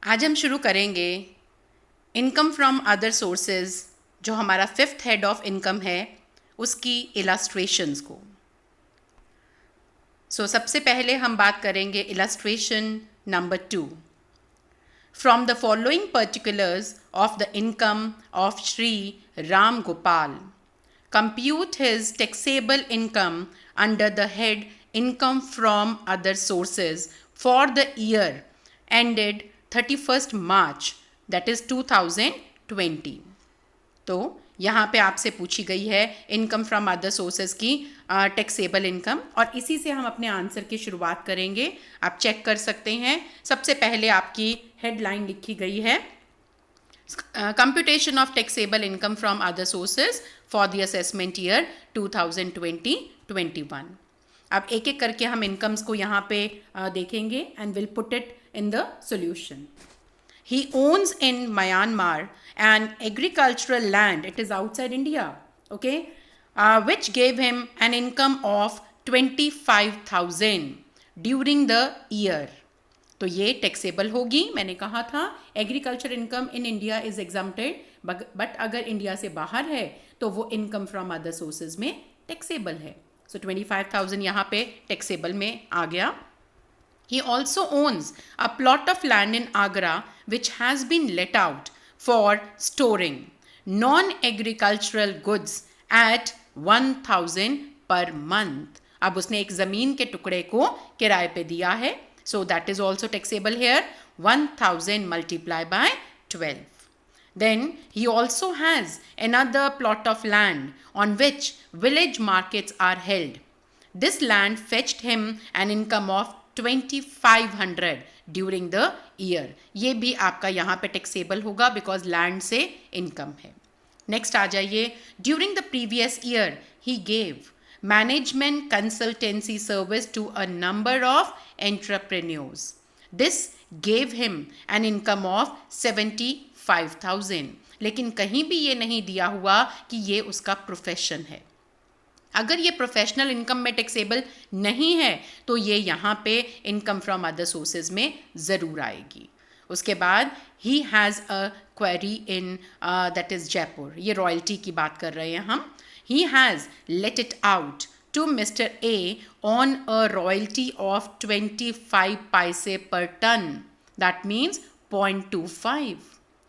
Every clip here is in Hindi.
आज हम शुरू करेंगे इनकम फ्रॉम अदर सोर्सेज, जो हमारा फिफ्थ हेड ऑफ इनकम है, उसकी इलस्ट्रेशंस को। सबसे पहले हम बात करेंगे illustration number 2। From the following particulars of the income of Shri Ram Gopal, compute his taxable income under the head income from other sources for the year ended 31st March, that is 2020। तो यहाँ पे आपसे पूछी गई है इनकम फ्रॉम अदर सोर्सेज की टैक्सेबल इनकम, और इसी से हम अपने आंसर की शुरुआत करेंगे। आप चेक कर सकते हैं। सबसे पहले आपकी हेडलाइन लिखी गई है computation of taxable income from other sources for the assessment year 2020-21। अब एक एक करके हम इनकम्स को यहाँ पे देखेंगे and will put it in the solution. He owns in Myanmar an agricultural land, it is outside India, okay, which gave him an income of 25,000 during the year। तो ये टैक्सेबल होगी। मैंने कहा था agriculture income in India is exempted, but अगर इंडिया से बाहर है तो वो इनकम फ्रॉम अदर सोर्सेज में टैक्सेबल है। 25,000 यहाँ पे टैक्सेबल में आ गया। He also owns a plot of land in Agra which has been let out for storing non-agricultural goods at 1,000 per month। अब उसने एक ज़मीन के टुकड़े को किराए पे दिया है, so that is also taxable here। 1,000 multiplied by 12। Then he also has another plot of land on which village markets are held। This land fetched him an income of 2,500 during the year. ये भी आपका यहाँ पे टैक्सेबल होगा बिकॉज लैंड से इनकम है। नेक्स्ट आ जाइए। During the previous year he gave management consultancy service to a number of entrepreneurs. This gave him an income of 75,000। लेकिन कहीं भी ये नहीं दिया हुआ कि ये उसका प्रोफेशन है। अगर ये प्रोफेशनल इनकम में टैक्सेबल नहीं है तो ये यहाँ पे इनकम फ्रॉम अदर सोर्सेज में ज़रूर आएगी। उसके बाद he has a query in that is Jaipur. ये रॉयल्टी की बात कर रहे हैं हम। He has let it out to mister A on a royalty of 25 paise per ton, that means 0.25,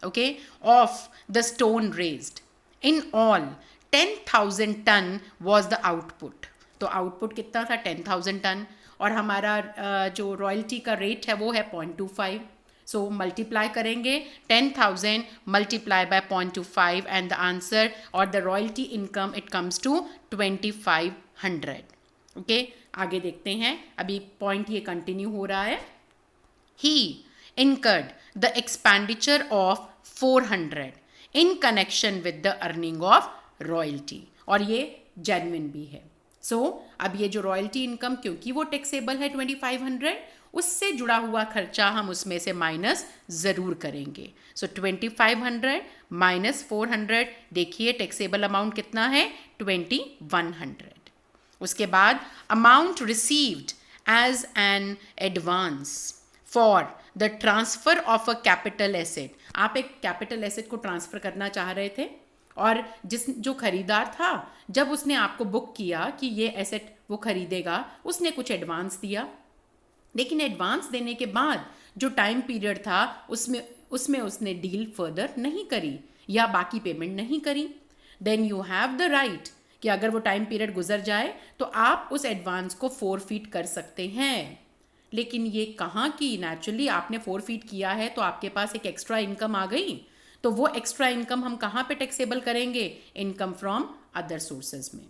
okay, of the stone raised. In all 10,000 ton was the output. तो आउटपुट कितना था? 10,000 टन, और हमारा जो रॉयल्टी का रेट है वो है 0.25। सो मल्टीप्लाई करेंगे 10,000 multiply by 0.25 and the answer और the royalty income it comes to 2,500। Okay, आगे देखते हैं। अभी पॉइंट ये कंटिन्यू हो रहा है। ही incurred the expenditure of 400 in connection with the earning of royalty, और ये जेन्युइन भी है। अब ये जो रॉयल्टी इनकम, क्योंकि वो टैक्सेबल है 2,500, उससे जुड़ा हुआ खर्चा हम उसमें से माइनस ज़रूर करेंगे। 2,500 माइनस 400, देखिए टैक्सेबल अमाउंट कितना है? 2,100। उसके बाद amount received as an advance for the transfer of a capital asset. आप एक कैपिटल एसेट को ट्रांसफ़र करना चाह रहे थे, और जो खरीदार था, जब उसने आपको बुक किया कि ये एसेट वो खरीदेगा, उसने कुछ एडवांस दिया, लेकिन एडवांस देने के बाद जो टाइम पीरियड था उसमें उसने डील फर्दर नहीं करी या बाकी पेमेंट नहीं करी। Then you have the right कि अगर वो टाइम पीरियड गुजर जाए तो आप उस एडवांस को फोरफीट कर सकते हैं। लेकिन ये कहाँ की? नेचुरली आपने फोरफीट किया है तो आपके पास एक एक्स्ट्रा इनकम आ गई, तो वो एक्स्ट्रा इनकम हम कहाँ पे टैक्सेबल करेंगे? इनकम फ्रॉम अदर सोर्सेज में।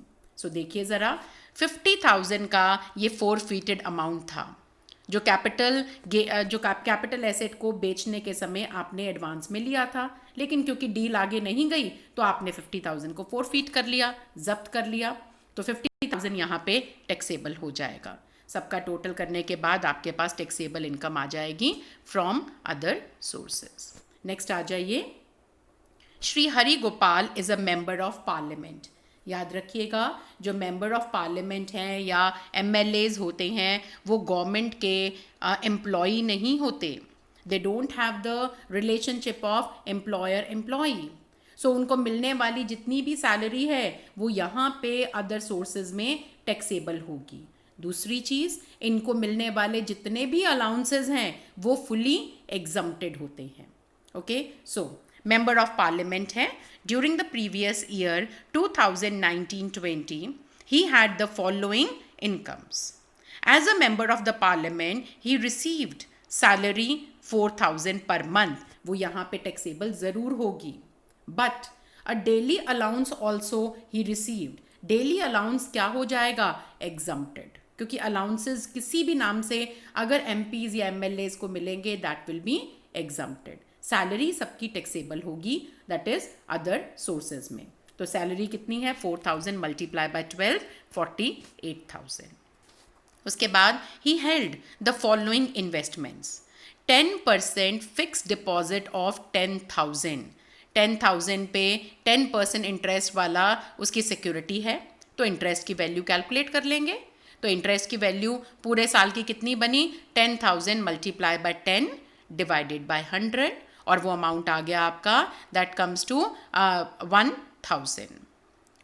देखिए ज़रा, 50,000 का ये फोरफीटेड अमाउंट था जो कैपिटल एसेट को बेचने के समय आपने एडवांस में लिया था, लेकिन क्योंकि डील आगे नहीं गई तो आपने 50,000 को फोरफीट कर लिया, जब्त कर लिया। तो 50,000 यहाँ पे टैक्सेबल हो जाएगा। सबका टोटल करने के बाद आपके पास टैक्सेबल इनकम आ जाएगी फ्रॉम अदर सोर्सेज। नेक्स्ट आ जाइए। Shri Hari Gopal is a member of parliament. याद रखिएगा, जो मेंबर ऑफ पार्लियामेंट हैं या एमएलएज होते हैं वो गवर्नमेंट के एम्प्लॉई नहीं होते। They don't have the relationship of employer employee. So उनको मिलने वाली जितनी भी सैलरी है वो यहाँ पे अदर सोर्सेज में टैक्सेबल होगी। दूसरी चीज़, इनको मिलने वाले जितने भी अलाउंसेज हैं वो फुली एग्जम्प्टेड होते हैं। Okay, so member of parliament है। During the previous year 2019-20 he had the following incomes. As a member of the parliament, he received salary 4,000 per month. वो यहाँ पे टैक्सेबल ज़रूर होगी। But a daily allowance also he received. Daily allowance क्या हो जाएगा? Exempted. क्योंकि allowances किसी भी नाम से अगर MPs या MLAs को मिलेंगे that will be exempted. Salary सबकी टैक्सेबल होगी, दैट इज अदर सोर्सेज में। तो सैलरी कितनी है? 4,000 मल्टीप्लाई बाय 12, 48,000। उसके बाद he held the following investments. 10% fix deposit of 10,000। 10,000 पे 10% इंटरेस्ट वाला उसकी सिक्योरिटी है, तो इंटरेस्ट की वैल्यू कैलकुलेट कर लेंगे। तो इंटरेस्ट की वैल्यू पूरे साल की कितनी बनी? 10,000 मल्टीप्लाई बाय 10 डिवाइडेड बाय 100, और वो अमाउंट आ गया आपका, that comes to 1,000।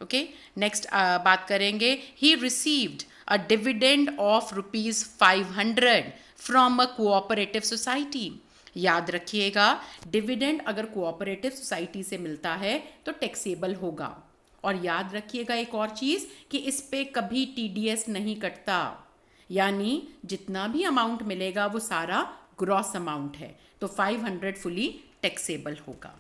Okay, next बात करेंगे, he received a dividend of ₹500 from a cooperative society. याद रखिएगा, डिविडेंड अगर कोऑपरेटिव सोसाइटी से मिलता है तो टैक्सेबल होगा। और याद रखिएगा एक और चीज़ कि इस पे कभी TDS नहीं कटता, यानी जितना भी अमाउंट मिलेगा वो सारा ग्रॉस अमाउंट है, तो 500 फुली टैक्सेबल होगा।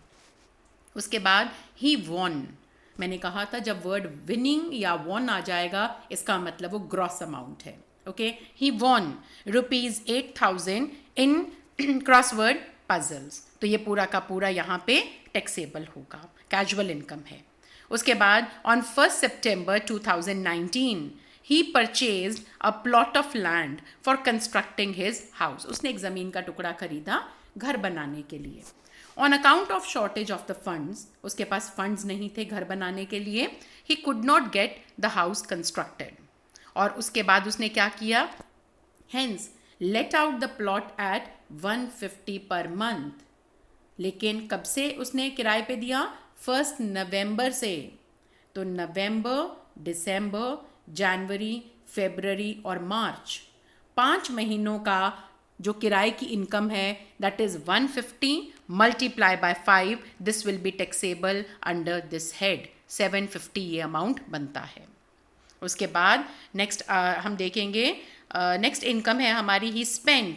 उसके बाद ही वॉन, मैंने कहा था जब वर्ड विनिंग या वॉन आ जाएगा इसका मतलब वो ग्रॉस अमाउंट है। Okay, he won ₹8,000 in crossword puzzles, तो ये पूरा का पूरा यहाँ पे टैक्सेबल होगा, कैजुअल इनकम है। उसके बाद on 1 September 2019 he purchased a plot of land for constructing his house. उसने एक ज़मीन का टुकड़ा खरीदा घर बनाने के लिए। On account of shortage of the funds, उसके पास funds नहीं थे घर बनाने के लिए, he could not get the house constructed. और उसके बाद उसने क्या किया? Hence, let out the plot at 150 per month. लेकिन कब से उसने किराए पे दिया? 1 नवंबर से। तो नवंबर, दिसंबर, जनवरी, फरवरी और मार्च, 5 महीनों का जो किराए की इनकम है that is 150 multiply by 5, this will be taxable under this head. 750 ये अमाउंट बनता है। उसके बाद नेक्स्ट हम देखेंगे, नेक्स्ट इनकम है हमारी, he spend,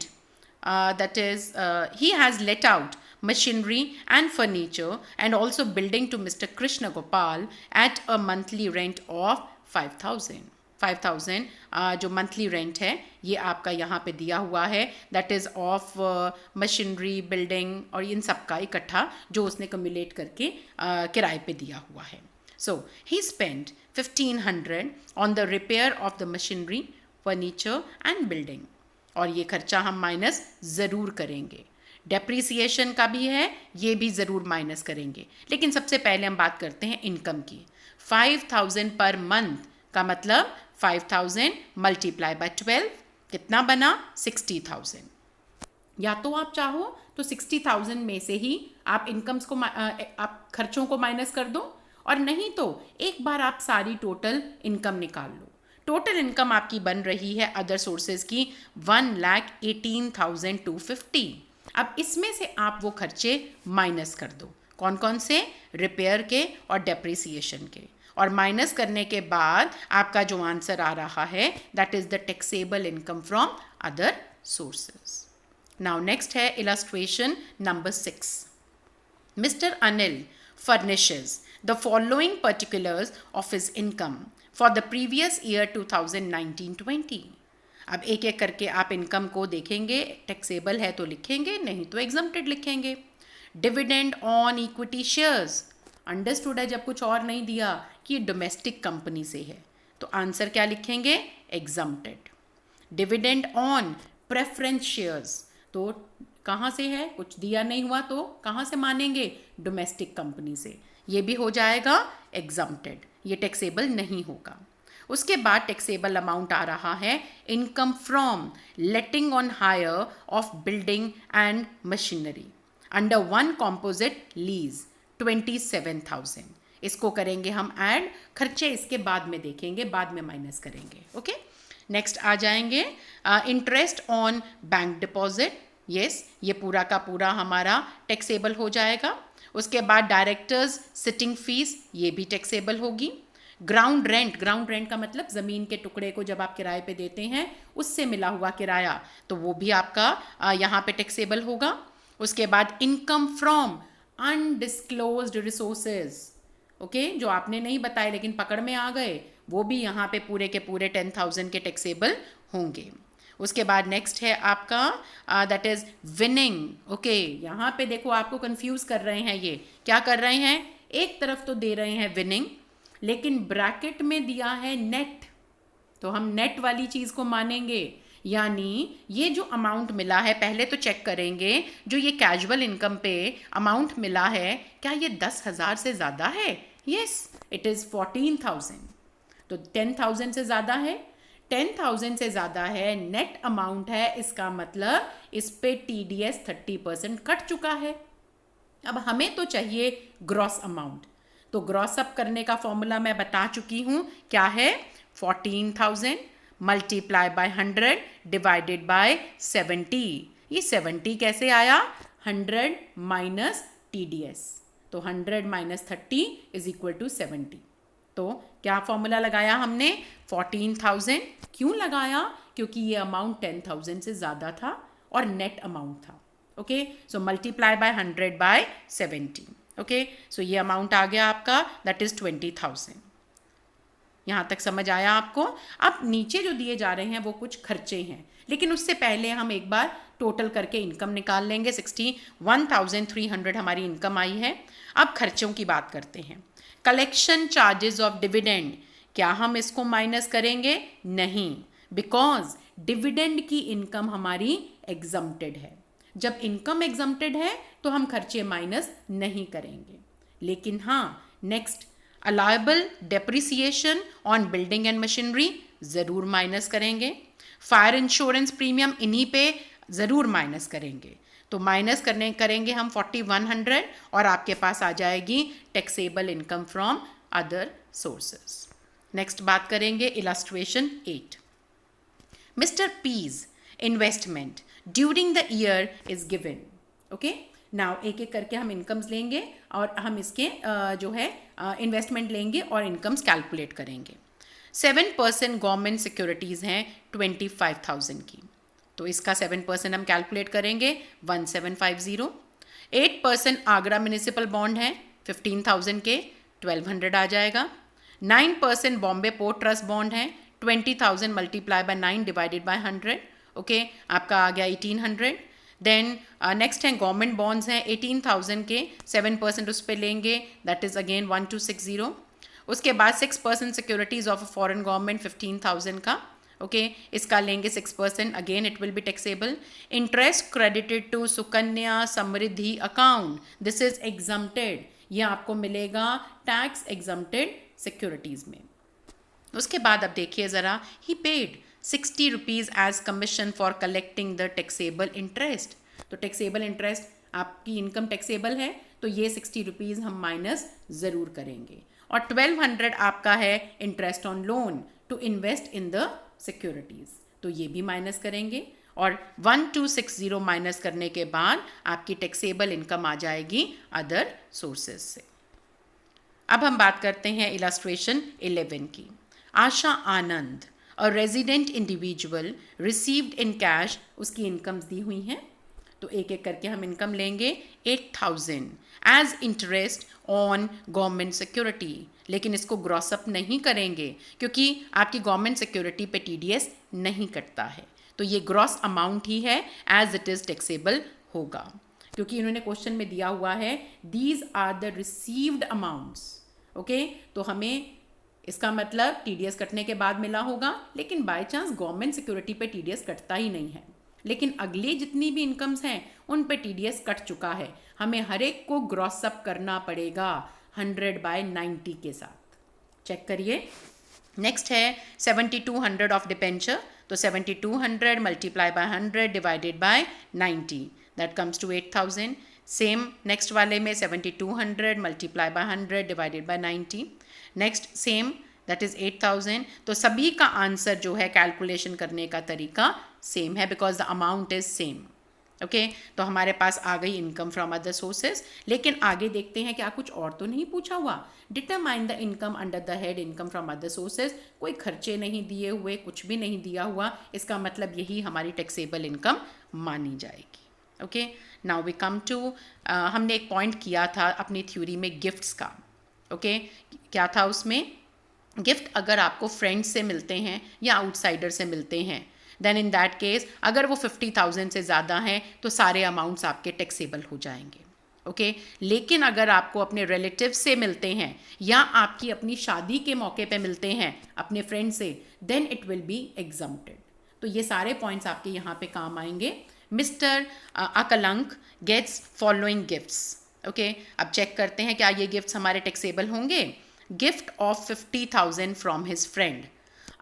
that is he has let out machinery and furniture and also building to Mr. Krishna Gopal at a monthly rent of 5,000. 5,000 जो मंथली रेंट है ये आपका यहाँ पे दिया हुआ है, that is of machinery, building और इन सब का इकट्ठा जो उसने कम्युलेट करके किराए पे दिया हुआ है। So he spend 1,500 on the repair of the machinery, furniture and building, और ये खर्चा हम माइनस ज़रूर करेंगे। डेप्रीसिएशन का भी है, ये भी ज़रूर माइनस करेंगे। लेकिन सबसे पहले हम बात करते हैं इनकम की। 5,000 पर मंथ का मतलब 5,000 मल्टीप्लाई बाय 12 कितना बना? 60,000। या तो आप चाहो तो 60,000 में से ही आप इनकम्स को आप खर्चों को माइनस कर दो, और नहीं तो एक बार आप सारी टोटल इनकम निकाल लो। टोटल इनकम आपकी बन रही है अदर सोर्सेज की 1,18,250। अब इसमें से आप वो खर्चे माइनस कर दो, कौन कौन से? रिपेयर के और डेप्रिसिएशन के, और माइनस करने के बाद आपका जो आंसर आ रहा है that is the taxable income from other sources. Now next है illustration number 6। Mister Anil furnishes the following particulars of his income for the previous year 2019-20। अब एक एक करके आप इनकम को देखेंगे, टैक्सेबल है तो लिखेंगे, नहीं तो एग्जम्प्टेड लिखेंगे। Dividend on equity shares, understood है जब कुछ और नहीं दिया कि डोमेस्टिक कंपनी से है तो आंसर क्या लिखेंगे? Exempted. Dividend on preference shares, तो कहाँ से है? कुछ दिया नहीं हुआ तो कहाँ से मानेंगे? डोमेस्टिक कंपनी से, ये भी हो जाएगा एग्जम्प्टेड, ये टैक्सेबल नहीं होगा। उसके बाद टैक्सेबल अमाउंट आ रहा है income from letting on hire of building and machinery under one composite lease 27,000। इसको करेंगे हम ऐड, खर्चे इसके बाद में देखेंगे, बाद में माइनस करेंगे। ओके, नेक्स्ट आ जाएंगे interest on bank deposit. Yes, ये पूरा का पूरा हमारा टैक्सेबल हो जाएगा। उसके बाद डायरेक्टर्स सिटिंग फीस, ये भी टैक्सेबल होगी। ग्राउंड रेंट, ग्राउंड रेंट का मतलब ज़मीन के टुकड़े को जब आप किराए पे देते हैं उससे मिला हुआ किराया, तो वो भी आपका यहाँ पे टैक्सेबल होगा। उसके बाद income from undisclosed resources, okay, जो आपने नहीं बताए लेकिन पकड़ में आ गए, वो भी यहाँ पे पूरे के पूरे 10,000 के टैक्सेबल होंगे। उसके बाद नेक्स्ट है आपका दैट इज विनिंग। ओके, यहाँ पे देखो आपको कंफ्यूज कर रहे हैं, ये क्या कर रहे हैं, एक तरफ तो दे रहे हैं विनिंग लेकिन ब्रैकेट में दिया है नेट, तो हम नेट वाली चीज़ को मानेंगे। यानी ये जो अमाउंट मिला है, पहले तो चेक करेंगे जो ये कैजुअल इनकम पे अमाउंट मिला है क्या ये 10,000 से ज़्यादा है। यस, इट इज़ 14,000, तो 10,000 से ज़्यादा है, 10,000 से ज़्यादा है, नेट अमाउंट है, इसका मतलब इस पे TDS 30% कट चुका है। अब हमें तो चाहिए ग्रॉस अमाउंट, तो ग्रॉस अप करने का फॉर्मूला मैं बता चुकी हूँ, क्या है, 14,000 मल्टीप्लाई बाय 100 डिवाइडेड बाय 70। ये 70 कैसे आया, 100 माइनस TDS, तो 100 माइनस 30 इज इक्वल टू 70। तो क्या फॉर्मूला लगाया हमने, 14,000। क्यों लगाया, क्योंकि ये अमाउंट 10,000 से ज़्यादा था और नेट अमाउंट था। Okay, so multiply by 100 by 70। Okay, so ये अमाउंट आ गया आपका, दैट इज़ 20,000। यहाँ तक समझ आया आपको। अब नीचे जो दिए जा रहे हैं वो कुछ खर्चे हैं, लेकिन उससे पहले हम एक बार टोटल करके इनकम निकाल लेंगे। 61,300 हमारी इनकम आई है। अब खर्चों की बात करते हैं। कलेक्शन चार्जेस ऑफ डिविडेंड, क्या हम इसको माइनस करेंगे, नहीं, बिकॉज डिविडेंड की इनकम हमारी एग्जम्प्टेड है। जब इनकम एग्जम्प्टेड है तो हम खर्चे माइनस नहीं करेंगे। लेकिन हाँ, next allowable depreciation on building and machinery ज़रूर माइनस करेंगे। फायर इंश्योरेंस प्रीमियम इन्हीं पे ज़रूर माइनस करेंगे। तो माइनस करेंगे हम 4100 और आपके पास आ जाएगी taxable income from other sources. Next बात करेंगे illustration 8। Mister P's investment during the year is given. Okay, now एक एक करके हम इनकम्स लेंगे और हम इसके जो है इन्वेस्टमेंट लेंगे और इनकम्स कैलकुलेट करेंगे। 7% गवर्नमेंट सिक्योरिटीज़ हैं 25,000 की, तो इसका 7% हम कैलकुलेट करेंगे 1750। 8% आगरा म्यूनिसिपल बॉन्ड है 15,000 के, 1200 आ जाएगा। 9% बॉम्बे पोर्ट ट्रस्ट बॉन्ड है 20,000 multiply by 9 divided by 100, okay, आपका आ गया 1800। देन नेक्स्ट है गवर्नमेंट बॉन्ड्स हैं 18,000 के, 7% उस पर लेंगे, दैट इज़ अगेन 1260। उसके बाद 6% securities of a foreign government 15,000 का, ओके, इसका लेंगे 6%, again it will be taxable. Interest credited to Sukanya Samriddhi account, this is exempted, ये आपको मिलेगा टैक्स एग्जम्प्टेड सिक्योरिटीज़ में। उसके बाद अब देखिए ज़रा, he paid 60 rupees as commission for collecting the taxable interest. तो टैक्सेबल इंटरेस्ट आपकी इनकम टैक्सेबल है, तो ये 60 रुपीज़ हम माइनस ज़रूर करेंगे। और 1200 आपका है interest on loan to invest in the securities, तो ये भी माइनस करेंगे। और 1260 माइनस करने के बाद आपकी टैक्सेबल इनकम आ जाएगी अदर सोर्सेज से। अब हम बात करते हैं इलस्ट्रेशन 11 की। Asha Anand, a resident individual received in cash, उसकी इनकम्स दी हुई हैं, तो एक एक करके हम इनकम लेंगे। 8,000 as interest on government security, लेकिन इसको ग्रॉस अप नहीं करेंगे क्योंकि आपकी गवर्नमेंट सिक्योरिटी पे TDS नहीं कटता है, तो ये ग्रॉस अमाउंट ही है, एज इट इज़ टैक्सेबल होगा। क्योंकि इन्होंने क्वेश्चन में दिया हुआ है these are the received amounts, okay, तो हमें इसका मतलब TDS कटने के बाद मिला होगा, लेकिन बाय चांस गवर्नमेंट सिक्योरिटी पे TDS कटता ही नहीं है, लेकिन अगली जितनी भी इनकम्स हैं उन पे TDS कट चुका है। हमें हर एक को ग्रॉस अप करना पड़ेगा 100/90 के साथ। चेक करिए, नेक्स्ट है 7200 ऑफ डिपेंचर, तो 7200 multiply by 100 divided by 90, that comes to 8000. Same next वाले में 7200 multiply by 100 divided by 90, next same that is 8000. तो सभी का आंसर जो है कैलकुलेशन करने का तरीका सेम है because the amount is same. Okay तो हमारे पास आ गई इनकम फ्रॉम अदर सोर्सेज. लेकिन आगे देखते हैं क्या कुछ और तो नहीं पूछा हुआ. Determine the income under the head income from other sources. कोई खर्चे नहीं दिए हुए, कुछ भी नहीं दिया हुआ, इसका मतलब यही हमारी टैक्सेबल इनकम मानी जाएगी. Okay now we come to, हमने एक पॉइंट किया था अपनी थ्योरी में गिफ्ट्स का. ओके क्या था उसमें, गिफ्ट अगर आपको फ्रेंड्स से मिलते हैं या आउटसाइडर से मिलते हैं, देन इन दैट केस अगर वो 50,000 से ज़्यादा हैं तो सारे अमाउंट्स आपके टैक्सेबल हो जाएंगे. ओके लेकिन अगर आपको अपने रिलेटिव से मिलते हैं या आपकी अपनी शादी के मौके पे मिलते हैं अपने फ्रेंड से, then it will be exempted. तो ये सारे पॉइंट्स आपके यहाँ पे काम आएंगे. Mister Akalank gets following gifts. Okay अब चेक करते हैं क्या ये गिफ्ट्स हमारे टैक्सेबल होंगे. Gift of 50,000 from his friend.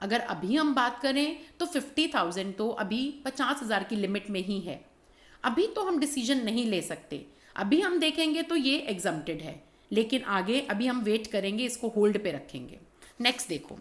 अगर अभी हम बात करें तो 50,000 तो अभी 50,000 की लिमिट में ही है. अभी तो हम डिसीजन नहीं ले सकते. अभी हम देखेंगे तो ये एग्जम्प्टेड है, लेकिन आगे अभी हम वेट करेंगे, इसको होल्ड पे रखेंगे. नेक्स्ट देखो,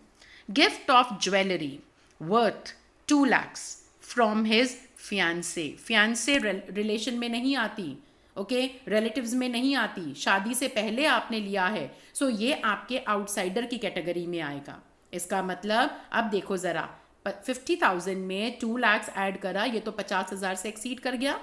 gift of jewellery worth 2 lakhs from his fiancee. Fiancee relation में नहीं आती, ओके रिलेटिव्स में नहीं आती, शादी से पहले आपने लिया है, सो ये आपके आउटसाइडर की कैटेगरी में आएगा. इसका मतलब अब देखो ज़रा, 50,000 में 2 lakhs ऐड करा, ये तो 50,000 से एक्सीड कर गया,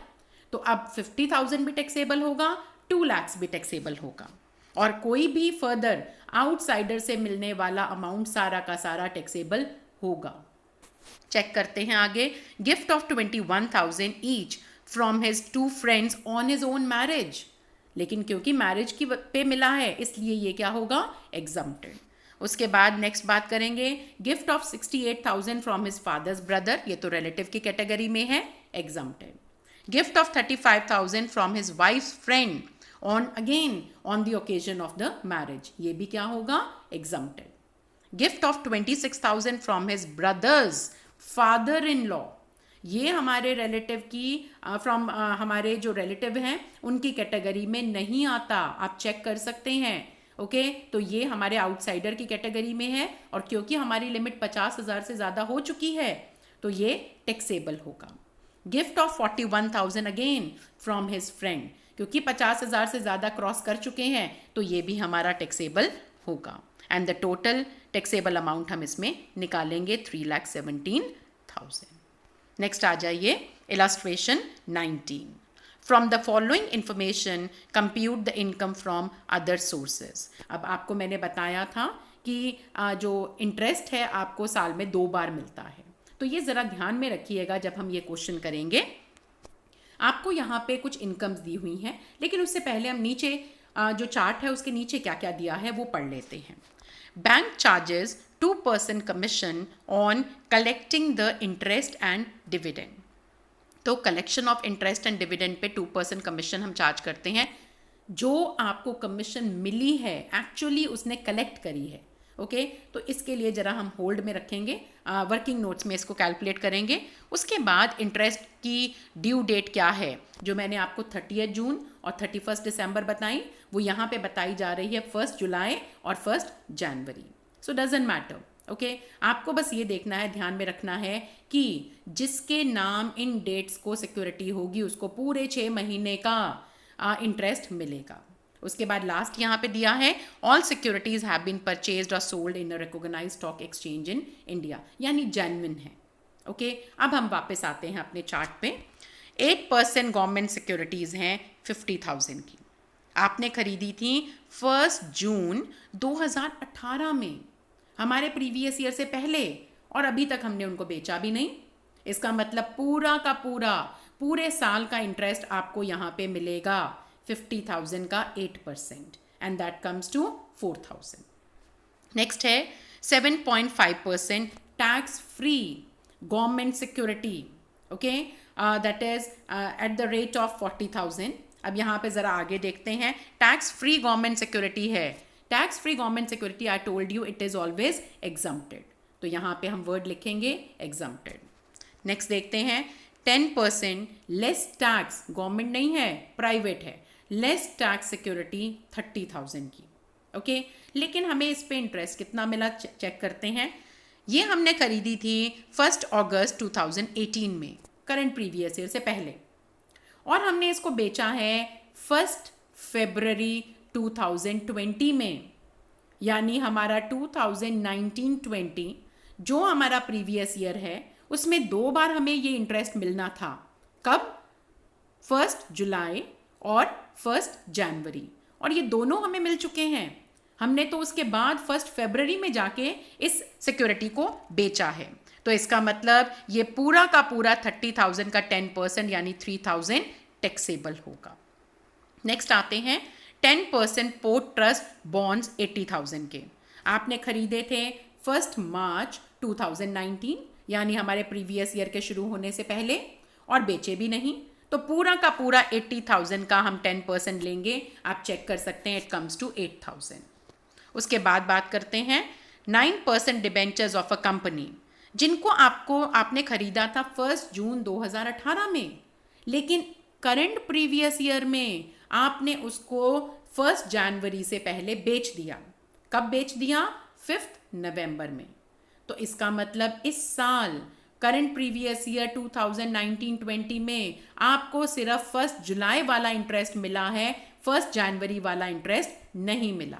तो अब 50,000 भी टैक्सेबल होगा, 2 lakhs भी टैक्सेबल होगा, और कोई भी फर्दर आउटसाइडर से मिलने वाला अमाउंट सारा का सारा टैक्सेबल होगा. चेक करते हैं आगे. Gift of 21,000 each from his 2 friends on his own marriage. लेकिन क्योंकि मैरिज की पे मिला है इसलिए ये क्या होगा, एग्जम्प्टेड. उसके बाद नेक्स्ट बात करेंगे, gift of 68,000 from his father's brother. ये तो रिलेटिव की कैटेगरी में है, exempted. Gift of 35,000 from his wife friend again on the occasion of the marriage. ये भी क्या होगा, exempted. Gift of 26,000 from his brothers father in law. ये हमारे रिलेटिव की फ्रॉम हमारे जो रिलेटिव हैं उनकी कैटेगरी में नहीं आता, आप चेक कर सकते हैं. ओके तो ये हमारे आउटसाइडर की कैटेगरी में है, और क्योंकि हमारी लिमिट 50,000 से ज़्यादा हो चुकी है तो ये टैक्सेबल होगा. Gift of 41,000 again from his friend, क्योंकि 50,000 से ज़्यादा क्रॉस कर चुके हैं तो ये भी हमारा टैक्सेबल होगा. And the total taxable amount हम इसमें निकालेंगे 3,17,000. नेक्स्ट आ जाइए illustration 19. From the following information compute the income from other sources. अब आपको मैंने बताया था कि जो इंटरेस्ट है आपको साल में 2 बार मिलता है, तो ये ज़रा ध्यान में रखिएगा जब हम ये क्वेश्चन करेंगे. आपको यहाँ पे कुछ इनकम्स दी हुई हैं, लेकिन उससे पहले हम नीचे जो चार्ट है उसके नीचे क्या क्या दिया है वो पढ़ लेते हैं. Bank charges 2% commission on collecting the interest and dividend. तो collection of interest and dividend पे 2% कमीशन हम चार्ज करते हैं. जो आपको कमीशन मिली है एक्चुअली उसने कलेक्ट करी है. ओके तो इसके लिए ज़रा हम होल्ड में रखेंगे, वर्किंग नोट्स में इसको कैलकुलेट करेंगे. उसके बाद इंटरेस्ट की ड्यू डेट क्या है, जो मैंने आपको 30 जून और 31 दिसंबर बताई, वो यहाँ पे बताई जा रही है 1 जुलाई और 1 जनवरी. So doesn't matter. ओके आपको बस ये देखना है, ध्यान में रखना है कि जिसके नाम इन डेट्स को सिक्योरिटी होगी उसको पूरे 6 महीने का इंटरेस्ट मिलेगा. उसके बाद लास्ट यहाँ पे दिया है, all securities have been purchased और sold in a recognised stock exchange in India, यानी जेन्युइन है. ओके अब हम वापस आते हैं अपने चार्ट पे. 8% गवर्नमेंट सिक्योरिटीज हैं 50,000 की, आपने खरीदी थी 1 जून 2018 में, हमारे प्रीवियस ईयर से पहले, और अभी तक हमने उनको बेचा भी नहीं. इसका मतलब पूरा का पूरे साल का इंटरेस्ट आपको यहाँ पे मिलेगा 50,000 का 8%, and that comes to 4,000. Next है 7.5% tax free government security. Okay that is at the rate of 40,000. अब यहाँ पे ज़रा आगे देखते हैं, टैक्स फ्री गवर्नमेंट सिक्योरिटी है tax free government security, I told you it is always exempted, तो यहाँ पे हम वर्ड लिखेंगे एग्जम्प्टेड। नेक्स्ट देखते हैं 10% लेस टैक्स, गवर्नमेंट नहीं है प्राइवेट है, लेस टैक्स सिक्योरिटी 30,000 की, ओके लेकिन हमें इस पे इंटरेस्ट कितना मिला चेक करते हैं। ये हमने खरीदी थी 1 अगस्त 2018 में, करंट प्रीवियस ईयर से पहले, और हमने इसको बेचा है 1 फरवरी 2020 में, यानी हमारा 2019-20 जो हमारा प्रीवियस ईयर है उसमें 2 बार हमें ये इंटरेस्ट मिलना था। कब? 1 जुलाई और 1 जनवरी, और ये दोनों हमें मिल चुके हैं। हमने तो उसके बाद 1 फरवरी में जाके इस सिक्योरिटी को बेचा है, तो इसका मतलब ये पूरा का पूरा 30,000 का 10% यानी 3,000 टैक्सेबल होगा। नेक्स्ट आते हैं 10% पोर्ट ट्रस्ट बॉन्ड्स 80,000 के, आपने खरीदे थे 1 मार्च 2019 यानी हमारे प्रीवियस ईयर के शुरू होने से पहले, और बेचे भी नहीं, तो पूरा का पूरा 80,000 का हम 10% लेंगे। आप चेक कर सकते हैं, इट कम्स टू 8,000। उसके बाद बात करते हैं 9% डिबेंचर्स ऑफ अ कंपनी, जिनको आपने खरीदा था 1 जून 2018 में, लेकिन करंट प्रीवियस ईयर में आपने उसको 1 जनवरी से पहले बेच दिया। कब बेच दिया? 5 नवंबर में। तो इसका मतलब इस साल करंट प्रीवियस ईयर 2019-20 में आपको सिर्फ 1 जुलाई वाला इंटरेस्ट मिला है, 1 जनवरी वाला इंटरेस्ट नहीं मिला।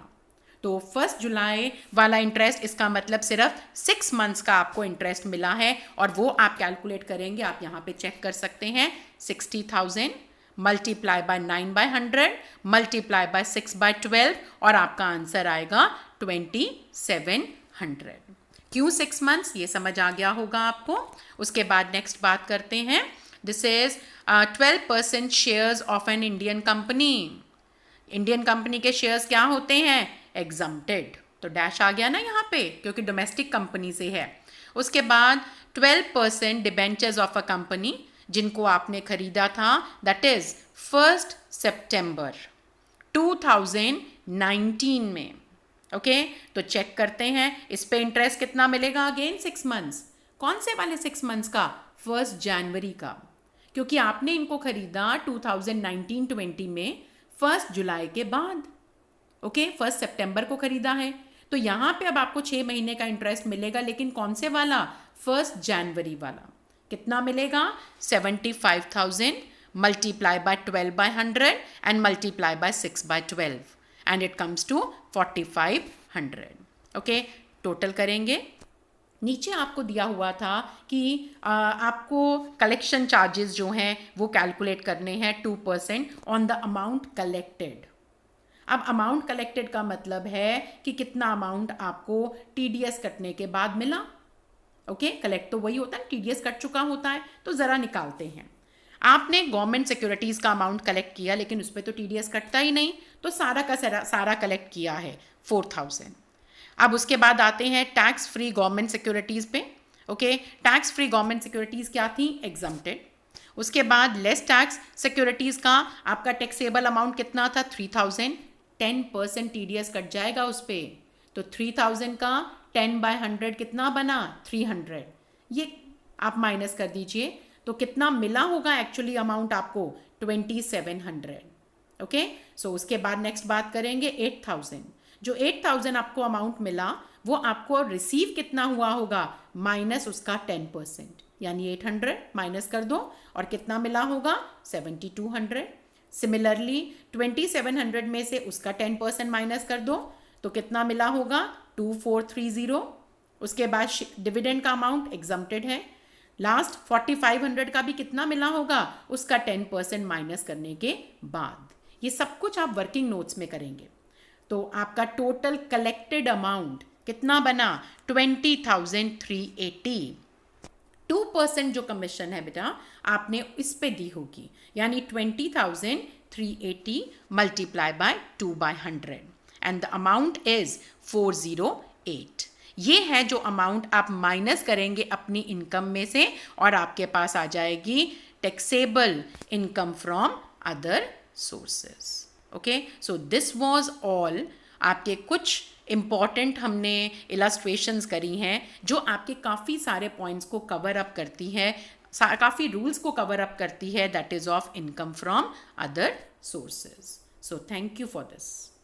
तो 1 जुलाई वाला इंटरेस्ट, इसका मतलब सिर्फ 6 मंथ्स का आपको इंटरेस्ट मिला है, और वो आप कैलकुलेट करेंगे, आप यहाँ पे चेक कर सकते हैं 60,000 मल्टीप्लाई बाय 9/100 मल्टीप्लाई बाय 6/12 और आपका आंसर आएगा 2700। क्यों 6 मंथ्स, ये समझ आ गया होगा आपको। उसके बाद नेक्स्ट बात करते हैं, this is 12% shares of an Indian company. Indian company के शेयर्स क्या होते हैं? एग्जम्प्टेड, तो डैश आ गया ना यहाँ पे, क्योंकि डोमेस्टिक कंपनी से है। उसके बाद 12% डिबेंचर्स ऑफ अ कंपनी, जिनको आपने खरीदा था, दैट इज 1 सितंबर 2019 में, ओके तो चेक करते हैं इस पे इंटरेस्ट कितना मिलेगा। अगेन 6 मंथ्स, कौन से वाले 6 मंथ्स का? 1 जनवरी का, क्योंकि आपने इनको खरीदा 2019-20 में 1 जुलाई के बाद, ओके 1 सितंबर को खरीदा है, तो यहाँ पे अब आपको 6 महीने का इंटरेस्ट मिलेगा, लेकिन कौन से वाला? 1 जनवरी वाला। कितना मिलेगा? 75,000 multiply by 12/100 and multiply by 6/12 and it comes to 4,500। Okay total करेंगे। नीचे आपको दिया हुआ था कि आपको कलेक्शन चार्जेस जो हैं वो कैलकुलेट करने हैं 2% ऑन द अमाउंट कलेक्टेड। अब अमाउंट कलेक्टेड का मतलब है कि कितना अमाउंट आपको टीडीएस कटने के बाद मिला। ओके कलेक्ट तो वही होता है, टीडीएस कट चुका होता है, तो ज़रा निकालते हैं। आपने गवर्नमेंट सिक्योरिटीज़ का अमाउंट कलेक्ट किया, लेकिन उस पर तो टीडीएस कटता ही नहीं, तो सारा का सारा कलेक्ट किया है 4,000। अब उसके बाद आते हैं टैक्स फ्री गवर्नमेंट सिक्योरिटीज़ पे। Okay tax free government securities क्या थी? एग्जम्प्टेड। उसके बाद लेस टैक्स सिक्योरिटीज़ का आपका टैक्सेबल अमाउंट कितना था? 3,000। 10% टीडीएस कट जाएगा उस पर, तो 3,000 का 10/100 कितना बना? 300। ये आप माइनस कर दीजिए, तो कितना मिला होगा एक्चुअली अमाउंट आपको? 2,700। ओके सो उसके बाद नेक्स्ट बात करेंगे 8,000। जो 8,000 आपको अमाउंट मिला, वो आपको रिसीव कितना हुआ होगा? माइनस उसका 10%, यानी 800 माइनस कर दो, और कितना मिला होगा? 7,200। सिमिलरली 2,700 में से उसका 10% माइनस कर दो, तो कितना मिला होगा? 2,430। उसके बाद डिविडेंड का अमाउंट एग्जम्प्टेड है। लास्ट 4,500 का भी कितना मिला होगा? उसका 10% माइनस करने के बाद। ये सब कुछ आप वर्किंग नोट्स में करेंगे। तो आपका टोटल कलेक्टेड अमाउंट कितना बना? 20,380। 2% जो कमीशन है बेटा आपने इस पे दी होगी, यानी 20,380 multiply by 2/100 and the amount is 408। ये है जो अमाउंट आप माइनस करेंगे अपनी इनकम में से, और आपके पास आ जाएगी taxable income from other sources. Okay, so this was all आपके कुछ इम्पॉर्टेंट हमने इलस्ट्रेशंस करी हैं जो आपके काफ़ी सारे पॉइंट्स को कवर अप करती है, काफ़ी रूल्स को कवर अप करती है, that is of income from other sources. So thank you for this.